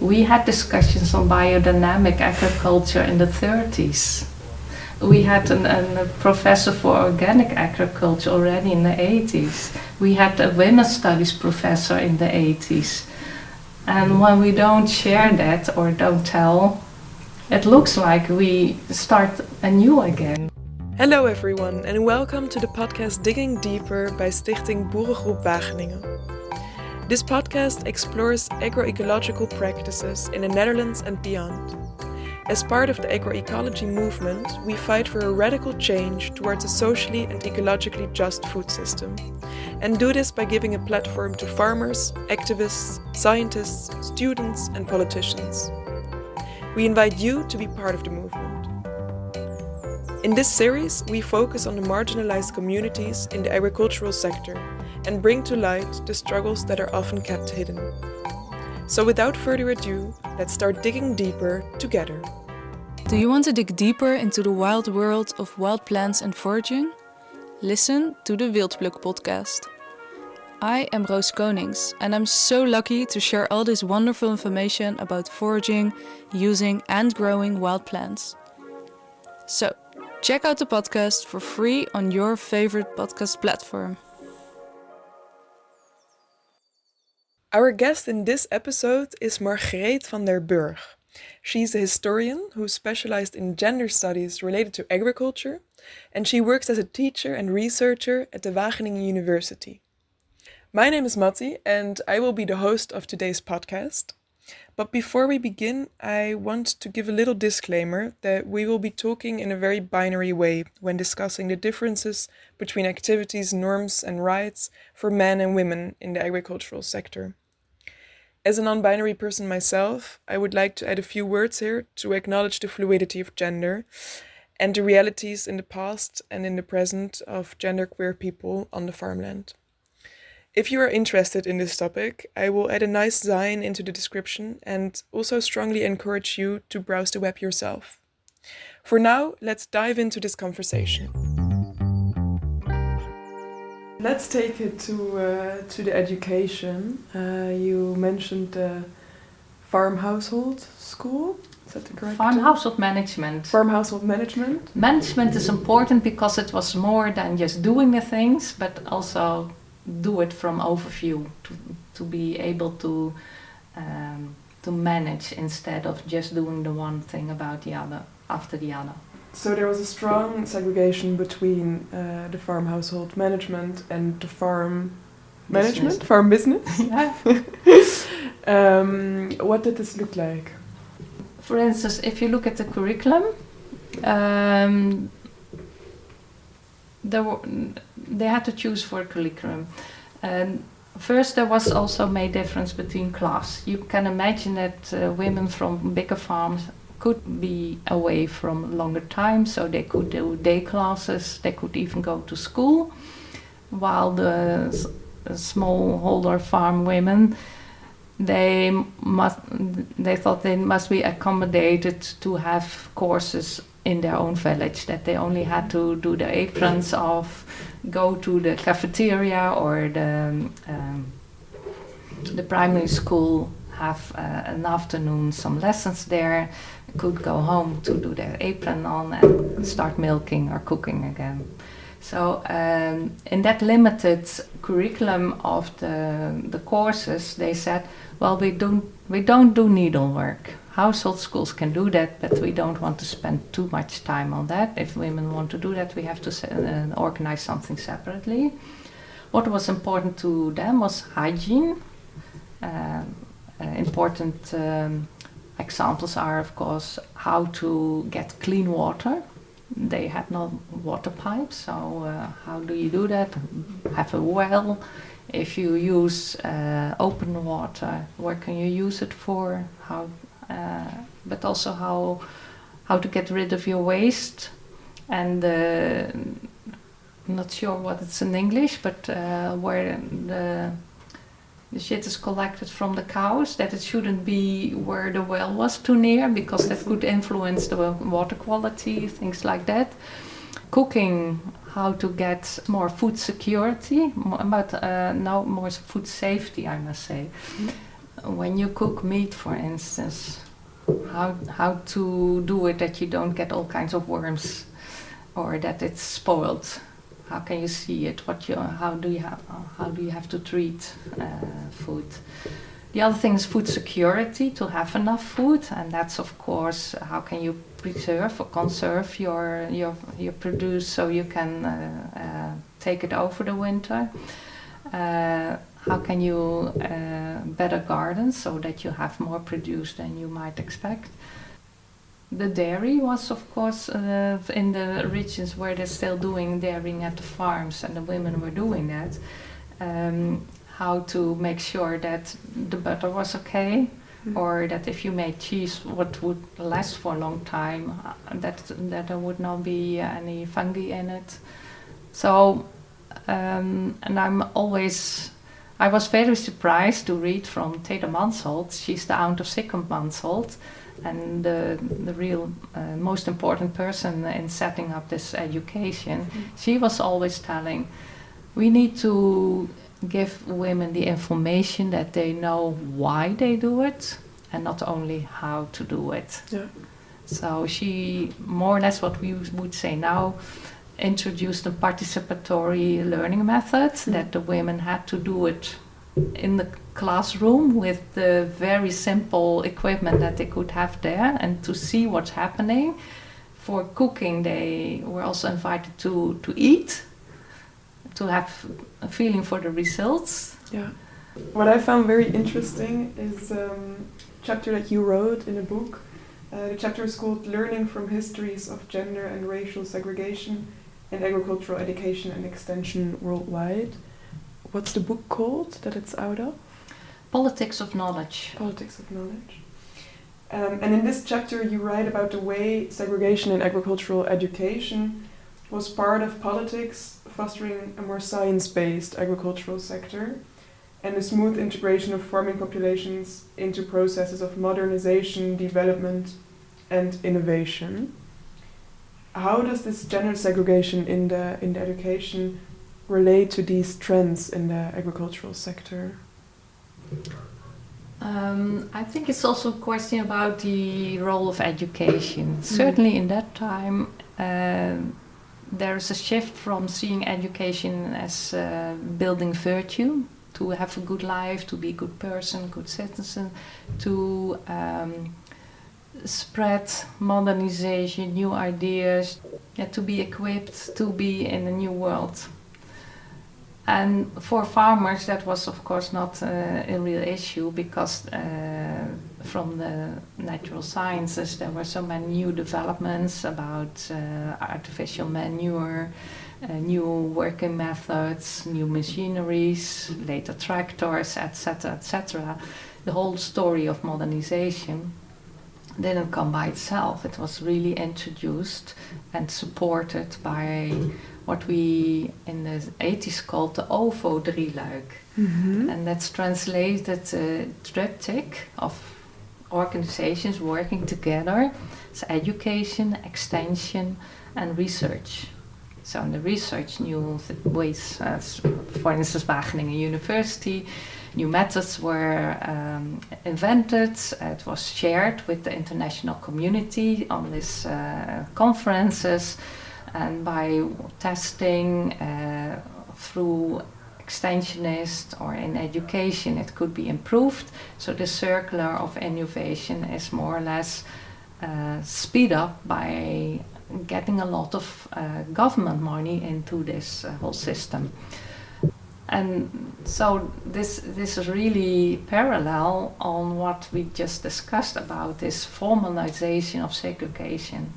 We had discussions on biodynamic agriculture in the 30s. We had a professor for organic agriculture already in the 80s. We had a women's studies professor in the 80s. And when we don't share that or don't tell, it looks like we start anew again. Hello everyone and welcome to the podcast Digging Deeper by Stichting Boerengroep Wageningen. This podcast explores agroecological practices in the Netherlands and beyond. As part of the agroecology movement, we fight for a radical change towards a socially and ecologically just food system, and do this by giving a platform to farmers, activists, scientists, students and politicians. We invite you to be part of the movement. In this series, we focus on the marginalized communities in the agricultural sector and bring to light the struggles that are often kept hidden. So without further ado, let's start digging deeper together. Do you want to dig deeper into the wild world of wild plants and foraging? Listen to the Wildpluk podcast. I am Roos Konings and I'm so lucky to share all this wonderful information about foraging, using and growing wild plants. So, check out the podcast for free on your favorite podcast platform. Our guest in this episode is Margreet van der Burg. She's a historian who specialized in gender studies related to agriculture, and she works as a teacher and researcher at the Wageningen University. My name is Matti, and I will be the host of today's podcast. But before we begin, I want to give a little disclaimer that we will be talking in a very binary way when discussing the differences between activities, norms, and rights for men and women in the agricultural sector. As a non-binary person myself, I would like to add a few words here to acknowledge the fluidity of gender and the realities in the past and in the present of genderqueer people on the farmland. If you are interested in this topic, I will add a nice sign into the description and also strongly encourage you to browse the web yourself. For now, let's dive into this conversation. Let's take it to the education. You mentioned the farm household school. Is that the correct Farm term? household management. Farm household management. Management is important because it was more than just doing the things, but also do it from overview to be able to manage instead of just doing the one thing about the other after the other. So there was a strong segregation between the farm household management and the farm management, farm business. Yeah. What did this look like? For instance, if you look at the curriculum, they had to choose for a curriculum. First, there was also made difference between class. You can imagine that women from bigger farms could be away from longer time, so they could do day classes, they could even go to school, while the smallholder farm women, they thought they must be accommodated to have courses in their own village, that they only had to do the aprons of, go to the cafeteria or the primary school, have an afternoon, some lessons there, could go home to do their apron on and start milking or cooking again. So in that limited curriculum of the courses, they said, well, we don't do needlework. Household schools can do that, but we don't want to spend too much time on that. If women want to do that, we have to organize something separately. What was important to them was hygiene. Important examples are, of course, how to get clean water. They had no water pipes, so how do you do that? Have a well. If you use open water, where can you use it for? How, but also how to get rid of your waste. And I'm not sure what it's in English, but where the shit is collected from the cows, that it shouldn't be where the well was too near, because that could influence the water quality, things like that. Cooking, how to get more food security, but no more food safety, I must say. when you cook meat, for instance, how to do it that you don't get all kinds of worms or that it's spoiled. How can you see it? How do you have to treat food? The other thing is food security, to have enough food, and that's of course how can you preserve or conserve your produce so you can take it over the winter. How can you better garden so that you have more produce than you might expect? The dairy was, of course, in the regions where they're still doing dairying at the farms, and the women were doing that. How to make sure that the butter was okay, or that if you made cheese, what would last for a long time, that there would not be any fungi in it. So, and I was very surprised to read from Teda Mansholt. She's the aunt of Sigmund Mansholt, and the real most important person in setting up this education. She was always telling, we need to give women the information that they know why they do it and not only how to do it. Yeah. So she, more or less what we would say now, introduced a participatory learning method that the women had to do it in the classroom with the very simple equipment that they could have there and to see what's happening. For cooking, they were also invited to eat, to have a feeling for the results. Yeah. What I found very interesting is a chapter that you wrote in a book. The chapter is called Learning from Histories of Gender and Racial Segregation in Agricultural Education and Extension Worldwide. What's the book called that it's out of? Politics of Knowledge. Politics of Knowledge. And in this chapter you write about the way segregation in agricultural education was part of politics, fostering a more science-based agricultural sector and a smooth integration of farming populations into processes of modernization, development and innovation. How does this gender segregation in the education relate to these trends in the agricultural sector? I think it's also a question about the role of education. Certainly in that time there is a shift from seeing education as building virtue, to have a good life, to be a good person, good citizen, to spread modernization, new ideas, to be equipped to be in a new world. And for farmers that was of course not a real issue, because from the natural sciences there were so many new developments about artificial manure, new working methods, new machineries, later tractors, etc., etc. The whole story of modernization didn't come by itself. It was really introduced and supported by what we in the 80s called the OVO-drieluik. And that's translated triptych of organizations working together. It's education, extension and research. So in the research, new ways, for instance, Wageningen University, new methods were invented. It was shared with the international community on these conferences, and by testing through extensionist or in education, it could be improved. So the circular of innovation is more or less speed up by getting a lot of government money into this whole system. And so this is really parallel on what we just discussed about this formalization of segregation.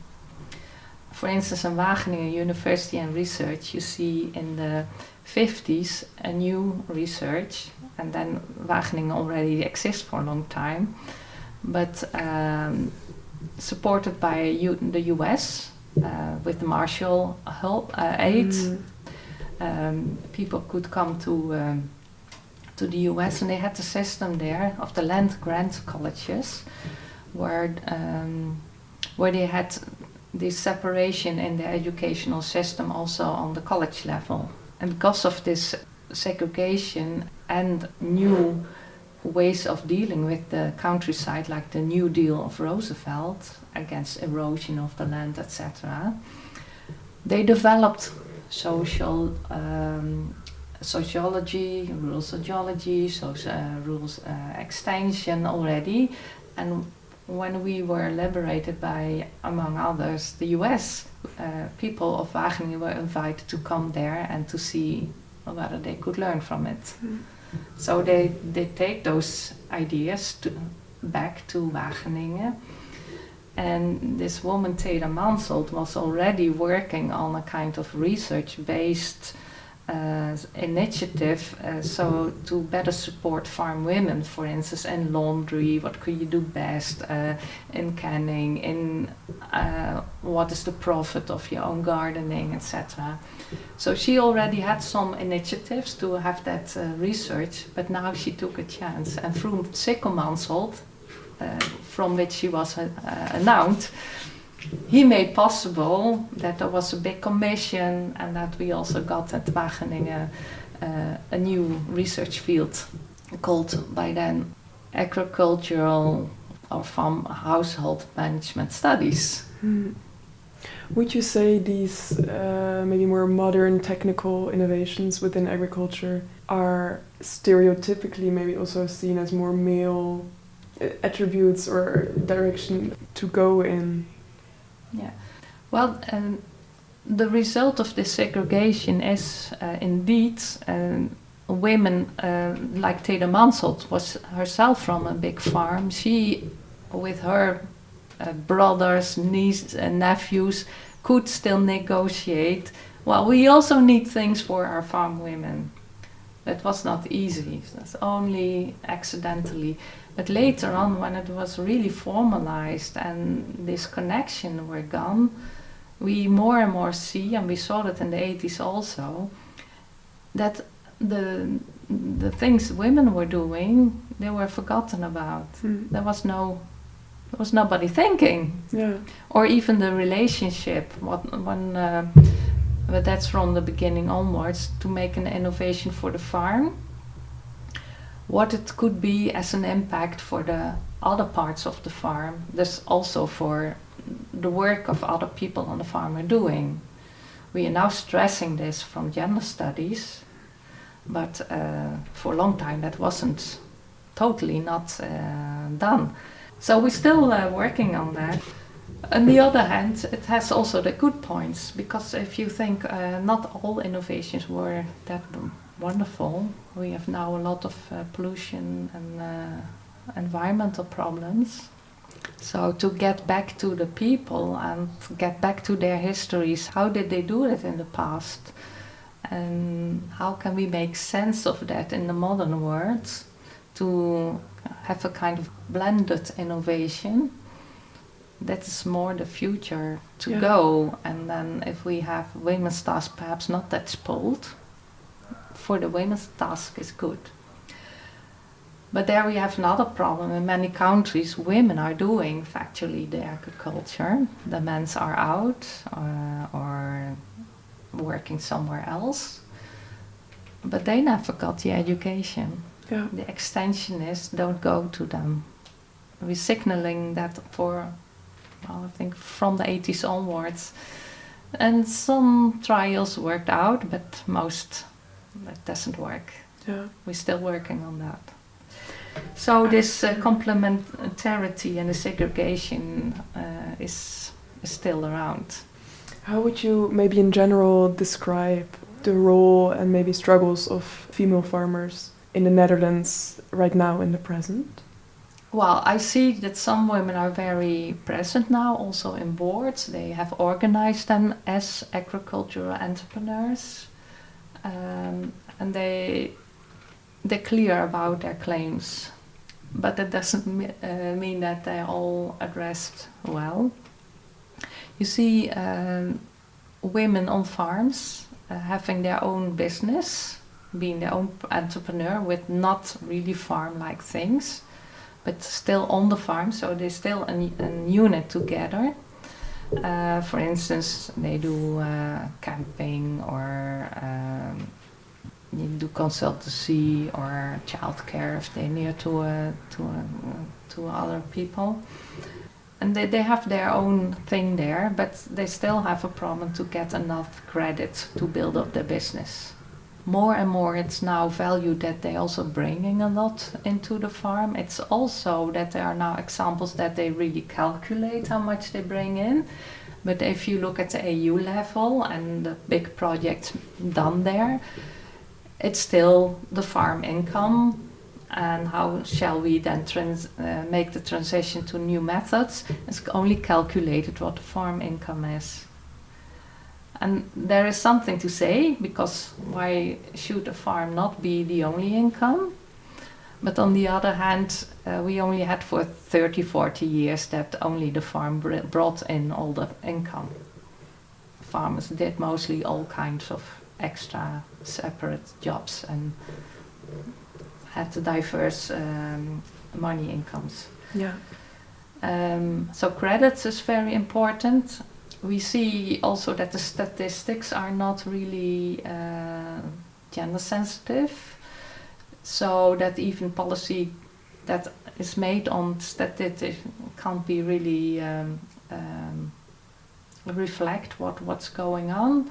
For instance, in Wageningen University and research, you see in the 50s a new research, and then Wageningen already exists for a long time, but supported by the US with the Marshall aid. People could come to the US, and they had the system there of the land grant colleges, where they had this separation in the educational system also on the college level. And because of this segregation and new ways of dealing with the countryside, like the New Deal of Roosevelt against erosion of the land, etc. They developed sociology, rural sociology, rules extension already, and when we were liberated by, among others, the US, people of Wageningen were invited to come there and to see whether they could learn from it. So they take those ideas back to Wageningen. And this woman, Teda Mansholt, was already working on a kind of research-based initiative, so to better support farm women, for instance, in laundry, what could you do best, in canning, in what is the profit of your own gardening, etc. So she already had some initiatives to have that research, but now she took a chance, and through Sikkel Mansholt, from which she was announced, he made possible that there was a big commission and that we also got at Wageningen a new research field called by then agricultural or farm household management studies. Would you say these maybe more modern technical innovations within agriculture are stereotypically maybe also seen as more male attributes or direction to go in? Yeah, well, the result of this segregation is indeed women like Teda Mansholt was herself from a big farm. She, with her brothers, nieces and nephews, could still negotiate. Well, we also need things for our farm women. That was not easy. That's only accidentally. But later on, when it was really formalized and this connection were gone, we more and more see, and we saw that in the 80s also, that the things women were doing, they were forgotten about. There was nobody thinking. Yeah. Or even the relationship, but that's from the beginning onwards, to make an innovation for the farm, what it could be as an impact for the other parts of the farm. There's also for the work of other people on the farm are doing. We are now stressing this from gender studies, but for a long time that wasn't totally not done. So we're still working on that. On the other hand, it has also the good points, because if you think not all innovations were that wonderful. We have now a lot of pollution and environmental problems. So to get back to the people and get back to their histories, how did they do it in the past? And how can we make sense of that in the modern world to have a kind of blended innovation? That is more the future to go. And then if we have women's task perhaps not that spoiled, for the women's task is good. But there we have another problem. In many countries, women are doing factually the agriculture. The men are out or working somewhere else. But they never got the education. Yeah. The extensionists don't go to them. We're signaling that for, well, I think from the 80s onwards. And some trials worked out, but most it doesn't work. Yeah. We're still working on that. So this complementarity and the segregation is still around. How would you maybe in general describe the role and maybe struggles of female farmers in the Netherlands right now in the present? Well, I see that some women are very present now, also in boards. They have organized them as agricultural entrepreneurs. And they're clear about their claims, but that doesn't mean that they're all addressed well. You see women on farms having their own business, being their own entrepreneur with not really farm-like things, but still on the farm, so they're still a unit together. For instance, they do camping or you do consultancy or childcare if they're near to other people. And they have their own thing there, but they still have a problem to get enough credit to build up their business. More and more it's now valued that they're also bringing a lot into the farm. It's also that there are now examples that they really calculate how much they bring in. But if you look at the EU level and the big projects done there, it's still the farm income. And how shall we then make the transition to new methods? It's only calculated what the farm income is. And there is something to say, because why should a farm not be the only income? But on the other hand, we only had for 30, 40 years that only the farm brought in all the income. Farmers did mostly all kinds of extra separate jobs and had diverse money incomes. Yeah. So credits is very important. We see also that the statistics are not really gender sensitive, so that even policy that is made on statistics can't be really reflect what's going on.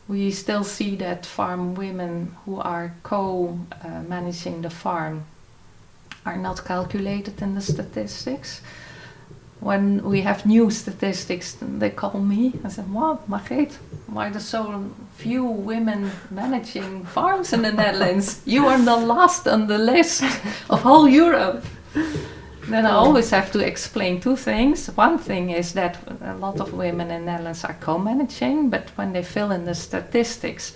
We still see that farm women who are co-managing the farm are not calculated in the statistics. When we have new statistics, they call me and say, "What, Margreet, why are there so few women managing farms in the Netherlands? You are the last on the list of whole Europe." Then I always have to explain two things. One thing is that a lot of women in the Netherlands are co-managing, but when they fill in the statistics,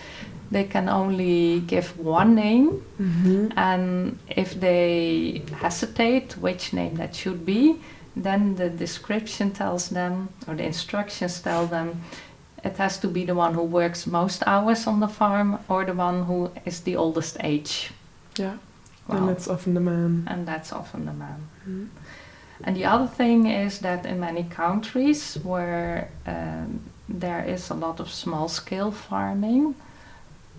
they can only give one name. Mm-hmm. And if they hesitate which name that should be, then the description tells them, or the instructions tell them, it has to be the one who works most hours on the farm or the one who is the oldest age. Yeah. Well, and that's often the man. And that's often the man. Mm-hmm. And the other thing is that in many countries where there is a lot of small-scale farming,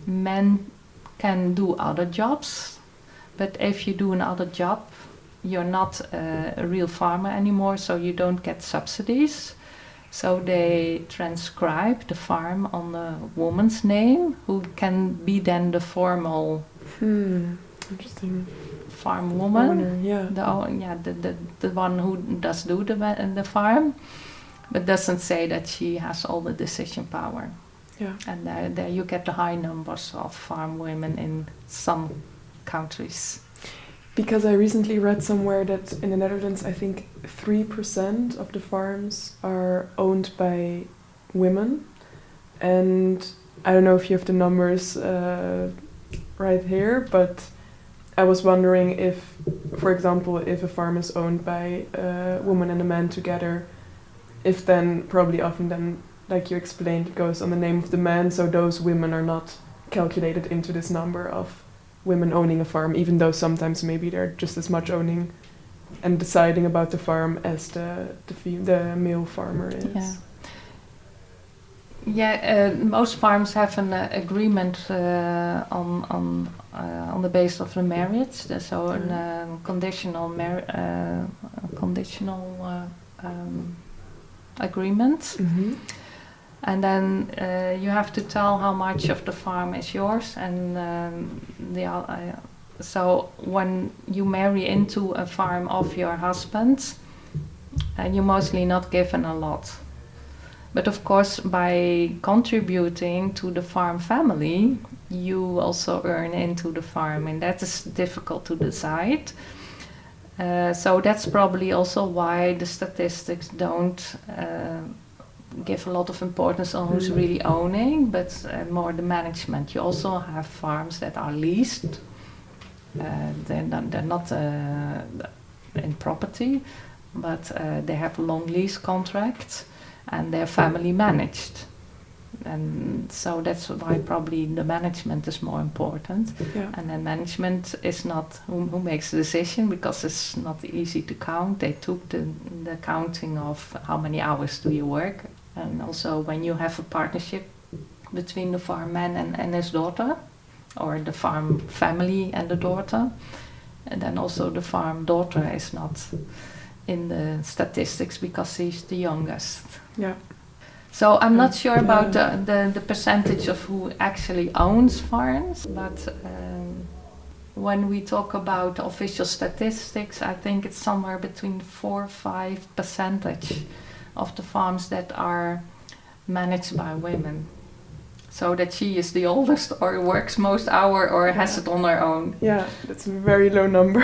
men can do other jobs. But if you do another job, you're not a real farmer anymore, so you don't get subsidies. So they transcribe the farm on the woman's name, who can be then the formal Interesting. farm woman. Owner, The one who does do the farm, but doesn't say that she has all the decision power. Yeah. And there you get the high numbers of farm women in some countries. Because I recently read somewhere that in the Netherlands, I think 3% of the farms are owned by women. And I don't know if you have the numbers right here, but I was wondering if, for example, if a farm is owned by a woman and a man together, if then probably often then, like you explained, it goes on the name of the man, so those women are not calculated into this number of women owning a farm, even though sometimes maybe they're just as much owning and deciding about the farm as the male farmer is. Most farms have an agreement on the basis of the marriage, so a conditional agreement. Mm-hmm. And then you have to tell how much of the farm is yours, and so when you marry into a farm of your husband, you're mostly not given a lot. But of course, by contributing to the farm family, you also earn into the farm, and that is difficult to decide. So that's probably also why the statistics don't give a lot of importance on who's really owning, but more the management. You also have farms that are leased. They're not in property, but they have long lease contracts, and they're family managed. And so that's why probably the management is more important. Yeah. And then management is not who makes the decision, because it's not easy to count. They took the counting of how many hours do you work. And also when you have a partnership between the farm man and his daughter, or the farm family and the daughter. And then also the farm daughter is not in the statistics because she's the youngest. Yeah. So I'm not sure about the percentage of who actually owns farms, but when we talk about official statistics, I think it's somewhere between 4-5% of the farms that are managed by women. So that she is the oldest or works most hour or has it on her own. Yeah, that's a very low number.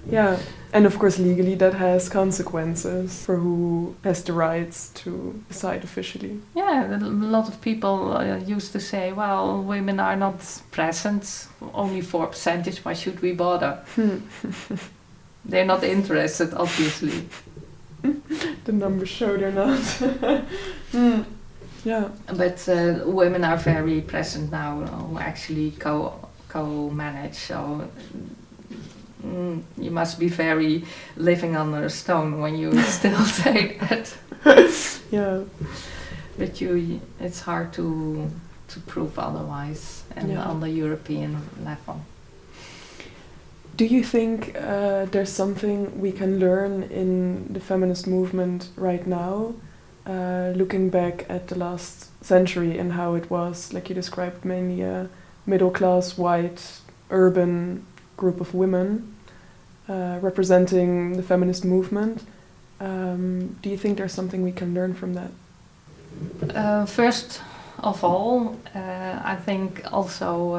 Yeah, and of course legally that has consequences for who has the rights to decide officially. Yeah, a lot of people used to say, well, women are not present, only 4%, why should we bother? They're not interested, obviously. The numbers show they're not. Yeah. But women are very present now, who actually co-manage, so you must be very living under a stone when you still say that. Yeah. But it's hard to prove otherwise, and on the European level. Do you think there's something we can learn in the feminist movement right now, looking back at the last century and how it was, like you described, mainly a middle-class, white, urban group of women representing the feminist movement? Do you think there's something we can learn from that? First of all, I think also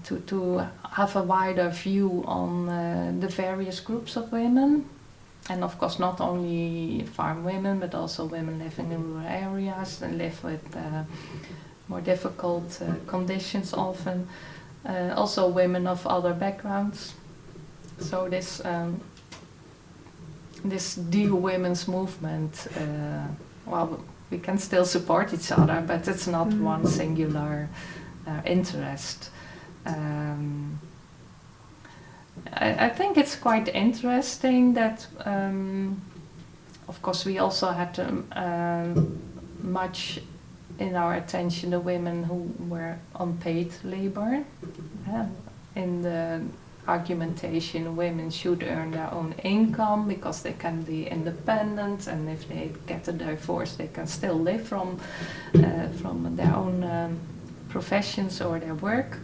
to have a wider view on the various groups of women, and of course not only farm women but also women living in rural areas and live with more difficult conditions often, also women of other backgrounds. So this Dear Women's movement, well, we can still support each other, but it's not one singular interest. I think it's quite interesting that, of course, we also had much in our attention the women who were unpaid labor. In the argumentation, women should earn their own income because they can be independent, and if they get a divorce, they can still live from their own professions or their work.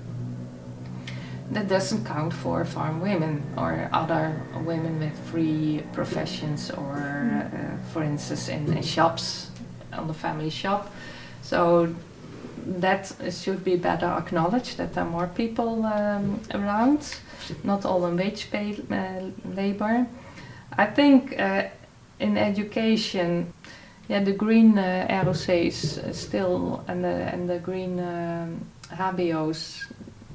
That doesn't count for farm women or other women with free professions, or for instance in shops, on the family shop. So that should be better acknowledged, that there are more people around, not all in wage paid labor. I think in education, the green ROC's still, and the green HBO's,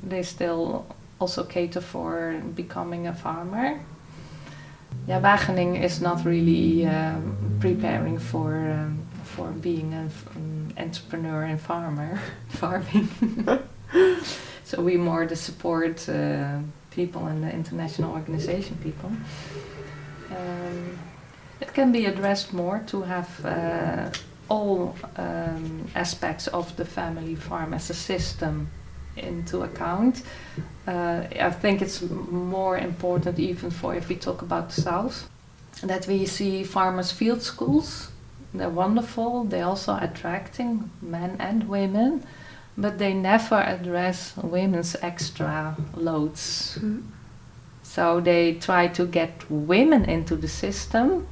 they still also cater for becoming a farmer. Wageningen is not really preparing for being an entrepreneur and farming. So we more the support people and the international organization people. It can be addressed more to have all aspects of the family farm as a system into account. I think it's more important, even for if we talk about the South, that we see farmers' field schools. They're wonderful, they're also attracting men and women, but they never address women's extra loads. So they try to get women into the system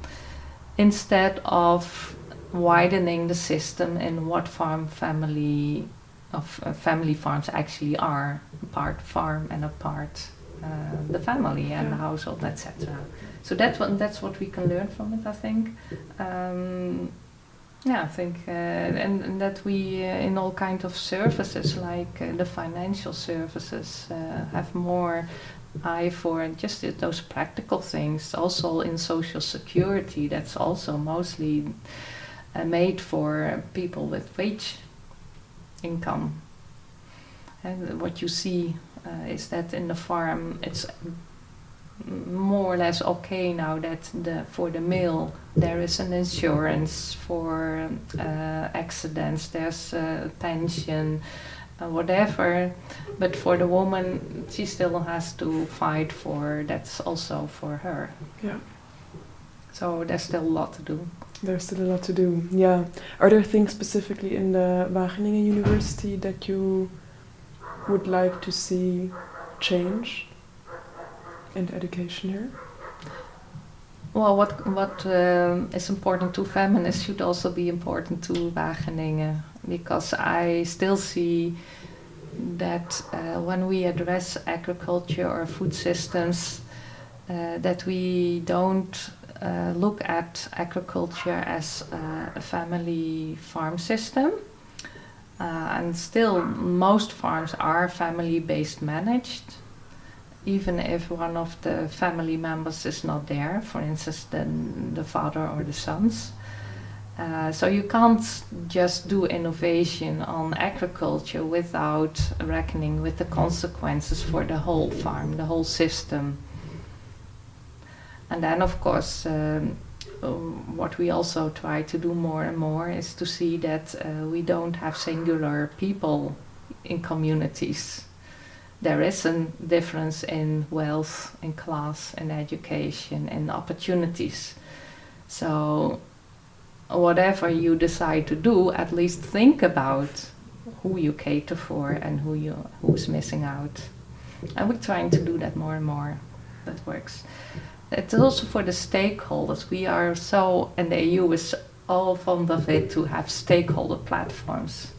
instead of widening the system in what family farms actually are, a part farm and a part the family and the household, etc. So that's what we can learn from it, I think. I think, and that we in all kinds of services, like the financial services, have more eye for just those practical things. Also in social security, that's also mostly made for people with wage income. And what you see is that in the farm, it's more or less okay now that for the male there is an insurance for accidents, there's pension, whatever, but for the woman she still has to fight for, that's also for her. Yeah. So there's still a lot to do. There's still a lot to do, yeah. Are there things specifically in the Wageningen University that you would like to see change in the education here? Well, what is important to feminists should also be important to Wageningen, because I still see that when we address agriculture or food systems, that we don't look at agriculture as a family farm system. And still, most farms are family-based managed, even if one of the family members is not there, for instance, the father or the sons. So you can't just do innovation on agriculture without reckoning with the consequences for the whole farm, the whole system. And then, of course, what we also try to do more and more is to see that we don't have singular people in communities. There is a difference in wealth, in class, in education, in opportunities. So whatever you decide to do, at least think about who you cater for and who's missing out. And we're trying to do that more and more. That works. It's also for the stakeholders. We are so, and the EU is all fond of it, to have stakeholder platforms.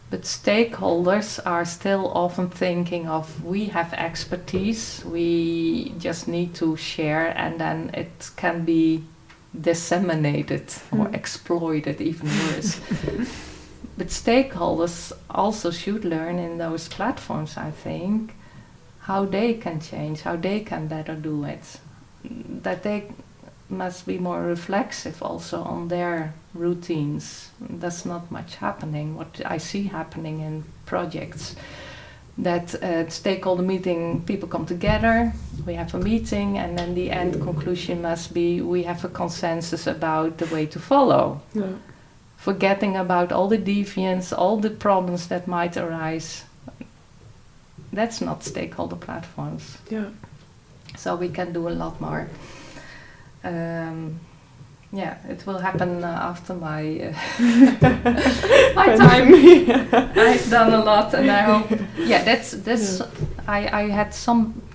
But stakeholders are still often thinking of, we have expertise, we just need to share, and then it can be disseminated or exploited, even worse. But stakeholders also should learn in those platforms, I think, how they can change, how they can better do it. That they must be more reflexive also on their routines. There's not much happening. What I see happening in projects, that stakeholder meeting, people come together, we have a meeting, and then the end conclusion must be we have a consensus about the way to follow. Yeah. Forgetting about all the deviance, all the problems that might arise. That's not stakeholder platforms. Yeah. So we can do a lot more. Yeah, it will happen after my my time. I've done a lot, and I hope. Yeah, that's. Yeah. I had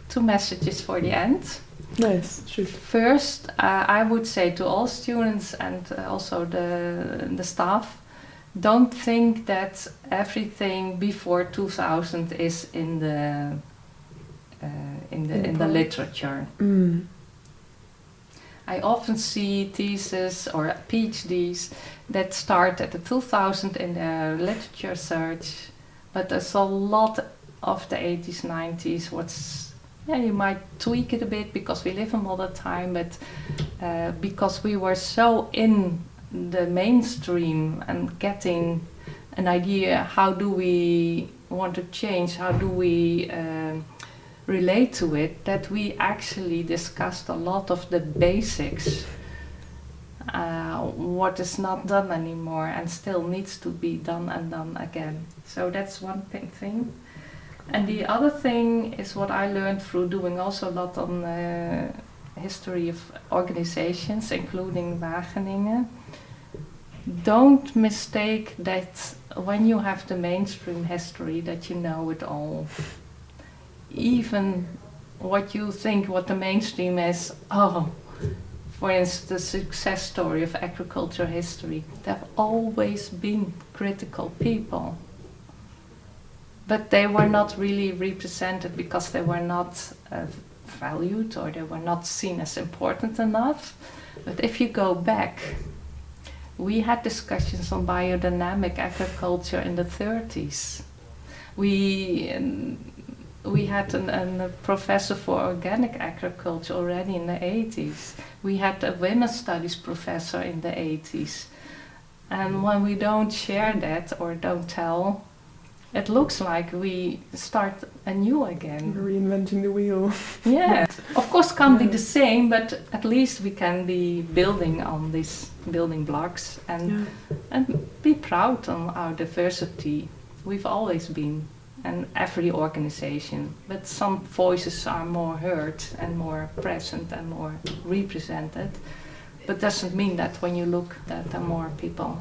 two messages for the end. Nice. Shoot. First, I would say to all students and also the staff, don't think that everything before 2000 is in the literature. Mm. I often see theses or PhDs that start at the 2000 in the literature search, but there's a lot of the 80s, 90s. You might tweak it a bit because we live in modern time, but because we were so in the mainstream and getting an idea, how do we want to change, how do we relate to it, that we actually discussed a lot of the basics, what is not done anymore and still needs to be done and done again. So that's one thing. And the other thing is what I learned through doing also a lot on history of organizations, including Wageningen. Don't mistake that when you have the mainstream history that you know it all. Even what you think what the mainstream is, for instance, the success story of agriculture history, there have always been critical people. But they were not really represented because they were not valued or they were not seen as important enough. But if you go back, we had discussions on biodynamic agriculture in the 30s. We had a professor for organic agriculture already in the 80s. We had a women's studies professor in the 80s. And when we don't share that or don't tell, it looks like we start anew again. Reinventing the wheel. Yeah, of course can't be the same, but at least we can be building on these building blocks and be proud on our diversity. We've always been, and every organization, but some voices are more heard and more present and more represented, but doesn't mean that when you look that there are more people.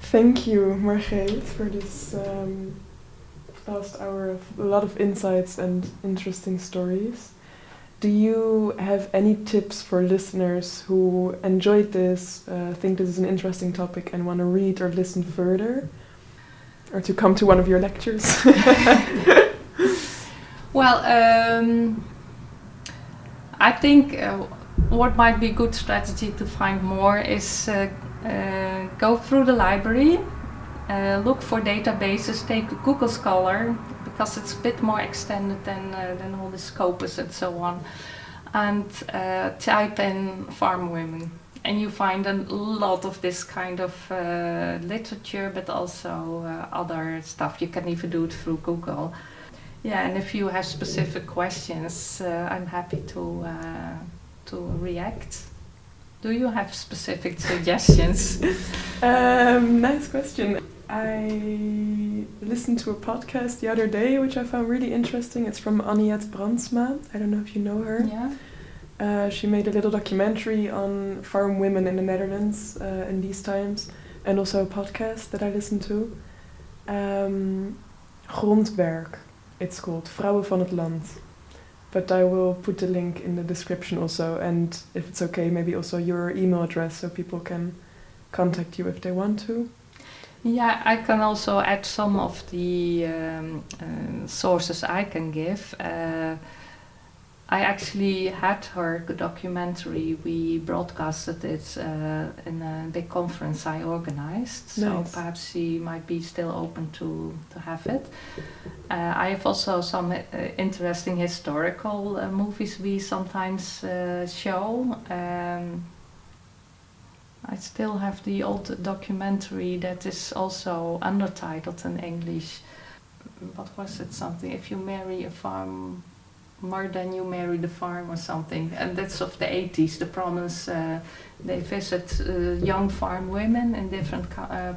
Thank you, Margreet, for this last hour of a lot of insights and interesting stories. Do you have any tips for listeners who enjoyed this, think this is an interesting topic and want to read or listen further? Or to come to one of your lectures? Well, I think what might be a good strategy to find more is go through the library, look for databases, take Google Scholar, because it's a bit more extended than all the Scopus and so on, and type in farm women. And you find a lot of this kind of literature, but also other stuff. You can even do it through Google. Yeah, and if you have specific questions, I'm happy to react. Do you have specific suggestions? Nice question. I listened to a podcast the other day, which I found really interesting. It's from Annejet Brandsma. I don't know if you know her. Yeah. She made a little documentary on farm women in the Netherlands in these times, and also a podcast that I listened to. Grondwerk, it's called, Vrouwen van het Land. But I will put the link in the description also, and if it's okay, maybe also your email address so people can contact you if they want to. Yeah, I can also add some of the sources I can give. I actually had her documentary. We broadcasted it in a big conference I organized. Nice. So perhaps she might be still open to have it. I have also some interesting historical movies we sometimes show. I still have the old documentary that is also undertitled in English. What was it? Something, if you marry a farm more than you marry the farm or something, and that's of the 80s. The province, they visit young farm women in different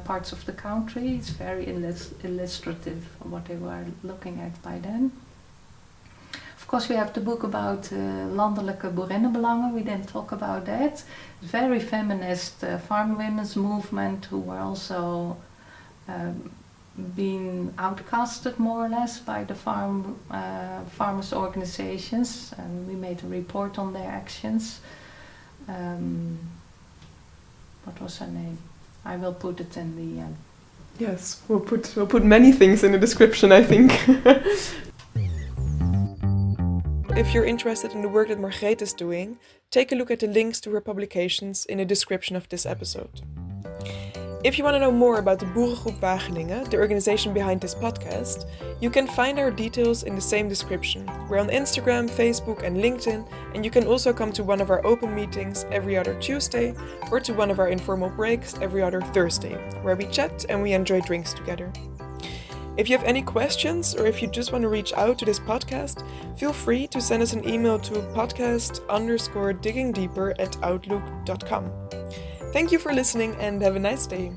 parts of the country. It's very illustrative what they were looking at by then. Of course, we have the book about landelijke boerinnenbelangen. We didn't talk about that. Very feminist farm women's movement who were also been outcasted more or less by the farmers organizations, and we made a report on their actions. What was her name? I will put it in the Yes, we'll put many things in the description, I think. If you're interested in the work that Margreet is doing, take a look at the links to her publications in the description of this episode. If you want to know more about the Boerengroep Wageningen, the organization behind this podcast, you can find our details in the same description. We're on Instagram, Facebook and LinkedIn, and you can also come to one of our open meetings every other Tuesday or to one of our informal breaks every other Thursday, where we chat and we enjoy drinks together. If you have any questions or if you just want to reach out to this podcast, feel free to send us an email to podcast_diggingdeeper@outlook.com. Thank you for listening and have a nice day.